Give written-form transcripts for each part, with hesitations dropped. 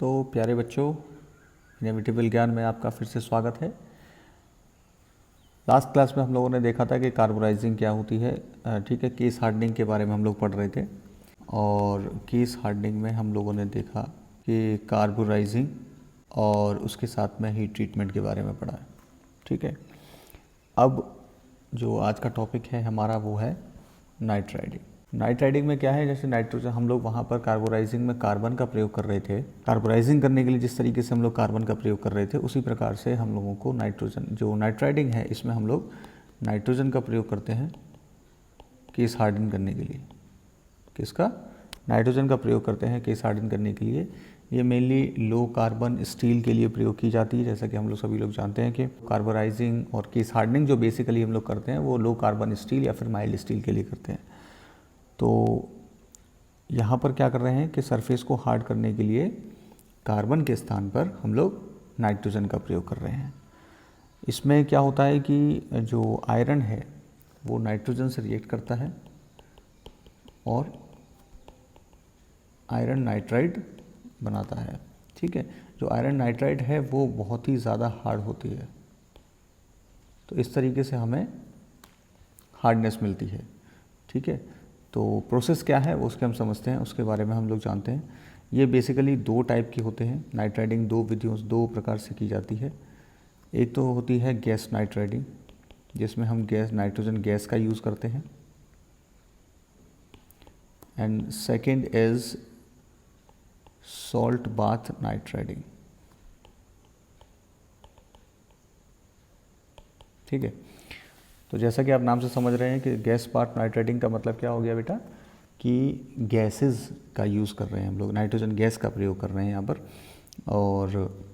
तो प्यारे बच्चों, इनएविटेबल विज्ञान में आपका फिर से स्वागत है। लास्ट क्लास में हम लोगों ने देखा था कि कार्बोराइजिंग क्या होती है। ठीक है, केस हार्डनिंग के बारे में हम लोग पढ़ रहे थे और केस हार्डनिंग में हम लोगों ने देखा कि कार्बोराइजिंग और उसके साथ में हीट ट्रीटमेंट के बारे में पढ़ा है। ठीक है, अब जो आज का टॉपिक है हमारा वो है नाइट राइडिंग। नाइट राइडिंग में क्या है, जैसे नाइट्रोजन हम लोग वहाँ पर कार्बोराइजिंग में कार्बन का प्रयोग कर रहे थे। कार्बोराइजिंग करने के लिए जिस तरीके से हम लोग कार्बन का प्रयोग कर रहे थे उसी प्रकार से हम लोगों को नाइट्रोजन, जो नाइट राइडिंग है इसमें हम लोग नाइट्रोजन का प्रयोग करते हैं केस हार्डन करने के लिए। किसका? नाइट्रोजन का प्रयोग करते हैं केस हार्डन करने के लिए। ये मेनली लो कार्बन स्टील के लिए प्रयोग की जाती है। जैसा कि हम लोग सभी लोग जानते हैं कि कार्बोराइजिंग और केस हार्डनिंग जो बेसिकली हम लोग करते हैं वो लो कार्बन स्टील या फिर माइल्ड स्टील के लिए करते हैं। तो यहाँ पर क्या कर रहे हैं कि सरफेस को हार्ड करने के लिए कार्बन के स्थान पर हम लोग नाइट्रोजन का प्रयोग कर रहे हैं। इसमें क्या होता है कि जो आयरन है वो नाइट्रोजन से रिएक्ट करता है और आयरन नाइट्राइड बनाता है। ठीक है, जो आयरन नाइट्राइड है वो बहुत ही ज़्यादा हार्ड होती है, तो इस तरीके से हमें हार्डनेस मिलती है। ठीक है, तो प्रोसेस क्या है वो उसके हम समझते हैं, उसके बारे में हम लोग जानते हैं। ये बेसिकली दो टाइप के होते हैं। नाइट राइडिंग दो प्रकार से की जाती है। एक तो होती है गैस नाइट राइडिंग, जिसमें हम नाइट्रोजन गैस का यूज़ करते हैं, and second is salt bath night riding. ठीक है, तो जैसा कि आप नाम से समझ रहे हैं कि गैस पार्ट नाइट राइडिंग का मतलब क्या हो गया बेटा, कि गैसेस का यूज़ कर रहे हैं हम लोग, नाइट्रोजन गैस का प्रयोग कर रहे हैं यहाँ पर। और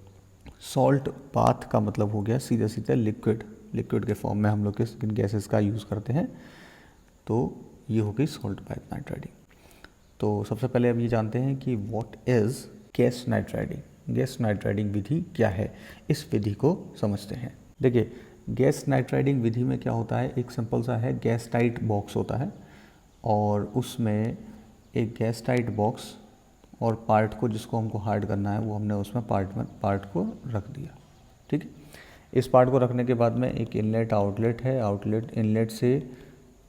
सॉल्ट बाथ का मतलब हो गया सीधे सीधे लिक्विड के फॉर्म में हम लोग किस गैसेस का यूज़ करते हैं। तो ये हो गई सॉल्ट बाथ नाइट राइडिंग। तो सबसे पहले अब ये जानते हैं कि what is gas nitriding. Gas nitriding विधि क्या है, इस विधि को समझते हैं। देखिए, गैस नाइट राइडिंग विधि में क्या होता है, एक सिंपल सा है गैस टाइट बॉक्स होता है और उसमें एक गैस टाइट बॉक्स और पार्ट को जिसको हमको हार्ड करना है वो हमने उसमें पार्ट को रख दिया। ठीक है, इस पार्ट को रखने के बाद में एक इनलेट आउटलेट है। इनलेट से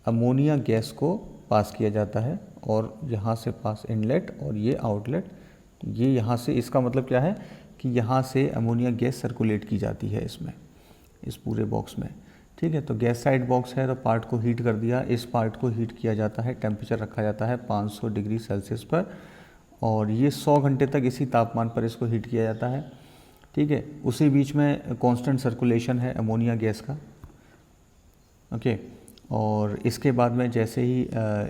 अमोनिया गैस को पास किया जाता है और यहाँ से पास इनलेट और ये आउटलेट, ये यहाँ से, इसका मतलब क्या है कि यहाँ से अमोनिया गैस सर्कुलेट की जाती है इसमें, इस पूरे बॉक्स में। ठीक है, तो गैस साइड बॉक्स है तो पार्ट को हीट कर दिया। इस पार्ट को हीट किया जाता है, टेम्परेचर रखा जाता है 500 डिग्री सेल्सियस पर और ये 100 घंटे तक इसी तापमान पर इसको हीट किया जाता है। ठीक है, उसी बीच में कांस्टेंट सर्कुलेशन है अमोनिया गैस का। ओके, और इसके बाद में जैसे ही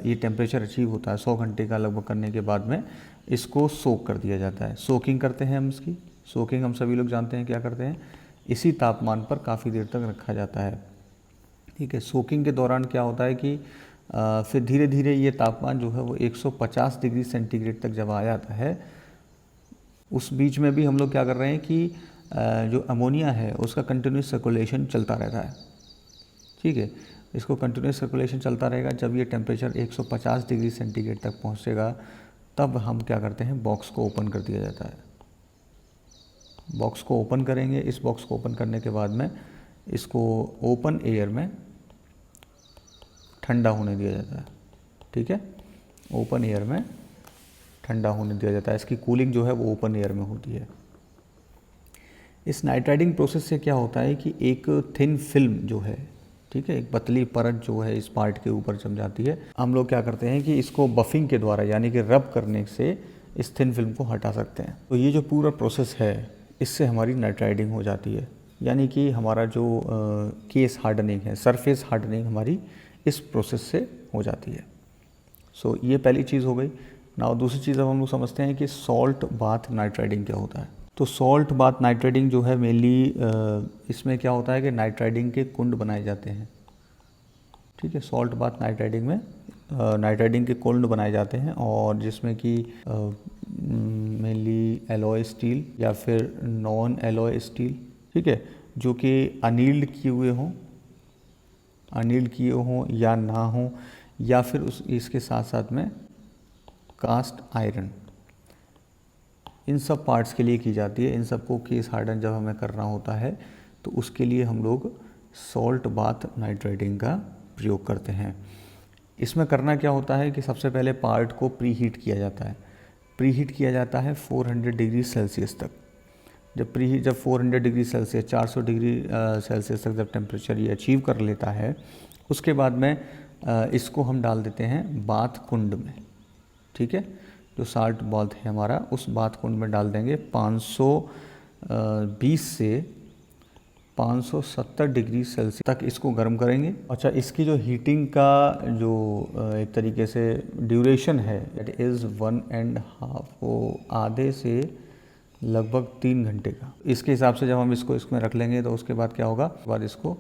ये टेम्परेचर अचीव होता है 100 घंटे का लगभग करने के बाद में इसको सोक कर दिया जाता है। सोकिंग करते हैं हम इसकी। सोकिंग हम सभी लोग जानते हैं क्या करते हैं, इसी तापमान पर काफ़ी देर तक रखा जाता है। ठीक है, सोकिंग के दौरान क्या होता है कि फिर धीरे धीरे ये तापमान जो है वो 150 डिग्री सेंटीग्रेड तक जब आ जाता है, उस बीच में भी हम लोग क्या कर रहे हैं कि जो अमोनिया है उसका कंटिन्यूस सर्कुलेशन चलता रहता है। ठीक है, इसको कंटिन्यूस सर्कुलेशन चलता रहेगा। जब ये टेम्परेचर 150 डिग्री सेंटीग्रेड तक पहुँचेगा तब हम क्या करते हैं, बॉक्स को ओपन कर दिया जाता है। बॉक्स को ओपन करेंगे। इस बॉक्स को ओपन करने के बाद में इसको ओपन एयर में ठंडा होने दिया जाता है। ठीक है, ओपन एयर में ठंडा होने दिया जाता है। इसकी कूलिंग जो है वो ओपन एयर में होती है। इस नाइट राइडिंग प्रोसेस से क्या होता है कि एक थिन फिल्म जो है, ठीक है, एक पतली परत जो है इस पार्ट के ऊपर जम जाती है। हम लोग क्या करते हैं कि इसको बफिंग के द्वारा यानी कि रब करने से इस थिन फिल्म को हटा सकते हैं। तो ये जो पूरा प्रोसेस है इससे हमारी नाइट राइडिंग हो जाती है, यानी कि हमारा जो केस हार्डनिंग है, सरफेस हार्डनिंग हमारी इस प्रोसेस से हो जाती है। सो ये पहली चीज़ हो गई। नाउ दूसरी चीज़ अब हम लोग समझते हैं कि सॉल्ट बाथ नाइट राइडिंग क्या होता है। तो सॉल्ट बाथ नाइट राइडिंग जो है मेनली इसमें क्या होता है कि नाइट राइडिंग के कुंड बनाए जाते हैं। ठीक है, सॉल्ट बाथ नाइट राइडिंग में नाइट राइडिंग के कुंड बनाए जाते हैं और जिसमें कि मेनली एलॉय स्टील या फिर नॉन एलॉय स्टील, ठीक है, जो कि अनील्ड किए हों या ना हो, या फिर इसके साथ साथ में कास्ट आयरन, इन सब पार्ट्स के लिए की जाती है। इन सबको केस हार्डन जब हमें करना होता है तो उसके लिए हम लोग सॉल्ट बाथ नाइट्रेटिंग का प्रयोग करते हैं। इसमें करना क्या होता है कि सबसे पहले पार्ट को प्री हीट किया जाता है। प्री हीट किया जाता है 400 डिग्री सेल्सियस तक। जब 400 डिग्री सेल्सियस 400 डिग्री सेल्सियस तक जब टेम्परेचर ये अचीव कर लेता है, उसके बाद में इसको हम डाल देते हैं बाथ कुंड में। ठीक है, जो साल्ट बाथ है हमारा, उस बाथ कुंड में डाल देंगे 520 से 570 डिग्री सेल्सियस तक इसको गर्म करेंगे। अच्छा, इसकी जो हीटिंग का जो एक तरीके से ड्यूरेशन है दैट इज़ 1.5, वो आधे से लगभग 3 घंटे का। इसके हिसाब से जब हम इसको इसमें रख लेंगे तो उसके बाद क्या होगा, उसके बाद इसको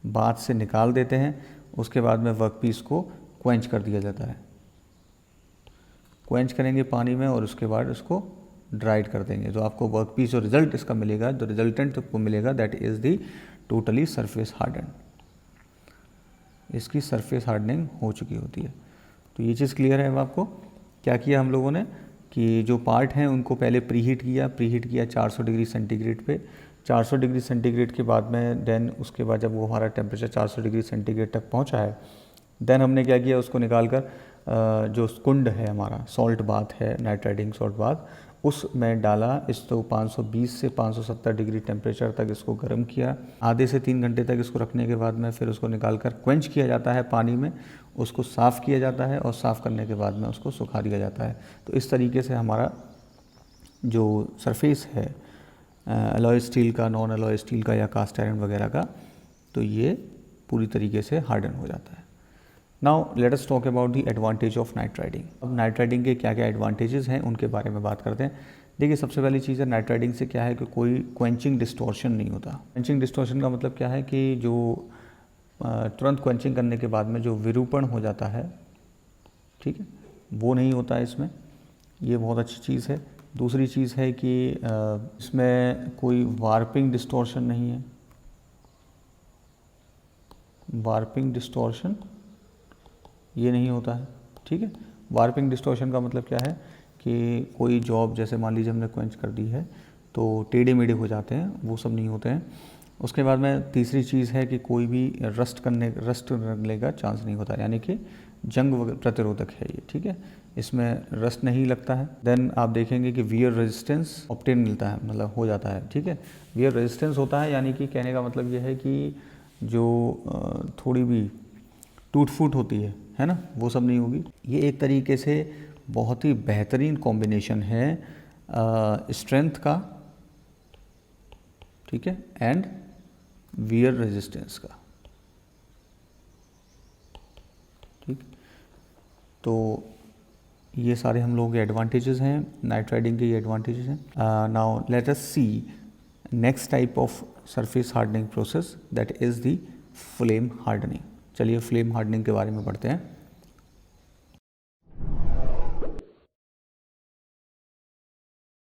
बाथ से निकाल देते हैं। उसके बाद में वर्कपीस को क्वेंच कर दिया जाता है। क्वेंच करेंगे पानी में और उसके बाद इसको ड्राइड कर देंगे। जो आपको वर्कपीस जो रिजल्ट इसका मिलेगा, जो रिजल्टेंट आपको मिलेगा that is the totally surface harden. इसकी सरफेस हार्डनिंग हो चुकी होती है। तो ये चीज़ क्लियर है। अब आपको क्या किया हम लोगों ने कि जो पार्ट हैं उनको पहले प्री हीट किया 400 डिग्री सेंटीग्रेड पे। 400 डिग्री सेंटीग्रेड के बाद में देन उसके बाद जब वो हमारा टेम्परेचर 400 डिग्री सेंटीग्रेड तक पहुंचा है, देन हमने क्या किया, उसको निकाल कर जो कुंड है हमारा सॉल्ट बाथ है, नाइट्रेटिंग सॉल्ट बाथ, उसमें डाला। इसको 520 से 570 डिग्री टेम्परेचर तक इसको गर्म किया। आधे से 3 घंटे तक इसको रखने के बाद में फिर उसको निकाल कर क्वेंच किया जाता है पानी में, उसको साफ़ किया जाता है और साफ़ करने के बाद में उसको सुखा दिया जाता है। तो इस तरीके से हमारा जो सरफेस है अलॉय स्टील का, नॉन अलॉय स्टील का या कास्ट आयरन वगैरह का, तो ये पूरी तरीके से हार्डन हो जाता है। Now let us talk about the advantage of nitriding. अब नाइट्राइडिंग के क्या क्या एडवांटेजेस हैं उनके बारे में बात करते हैं। देखिए, सबसे पहली चीज़ है नाइट्राइडिंग से क्या है कि कोई क्वेंचिंग डिस्टॉर्शन नहीं होता। क्वेंचिंग डिस्टॉर्शन का मतलब क्या है कि जो तुरंत क्वेंचिंग करने के बाद में जो विरूपण हो जाता है, ठीक है, वो नहीं होता है इसमें। ये बहुत अच्छी चीज़ है। दूसरी चीज़ है कि इसमें कोई वार्पिंग डिस्टॉर्शन नहीं है। वार्पिंग डिस्टॉर्शन ये नहीं होता है। ठीक है, वार्पिंग डिस्टॉर्शन का मतलब क्या है कि कोई जॉब जैसे मान लीजिए हमने क्वेंच कर दी है तो टेढ़े मेढ़े हो जाते हैं, वो सब नहीं होते हैं। उसके बाद में तीसरी चीज़ है कि कोई भी रस्ट लगने का चांस नहीं होता, यानी कि जंग प्रतिरोधक है ये। ठीक है, इसमें रस्ट नहीं लगता है। देन आप देखेंगे कि वियर रेजिस्टेंस ऑब्टेन मिलता है, मतलब हो जाता है। ठीक है, वियर रेजिस्टेंस होता है, यानी कि कहने का मतलब ये है कि जो थोड़ी भी टूट फूट होती है ना, वो सब नहीं होगी। ये एक तरीके से बहुत ही बेहतरीन कॉम्बिनेशन है स्ट्रेंथ का, ठीक है, एंड वियर रेजिस्टेंस का। ठीक, तो ये सारे हम लोगों के एडवांटेजेस हैं, नाइट्राइडिंग के ये एडवांटेजेस हैं। Now let us see next type of surface hardening process that is the flame hardening. चलिए फ्लेम हार्डनिंग के बारे में पढ़ते हैं।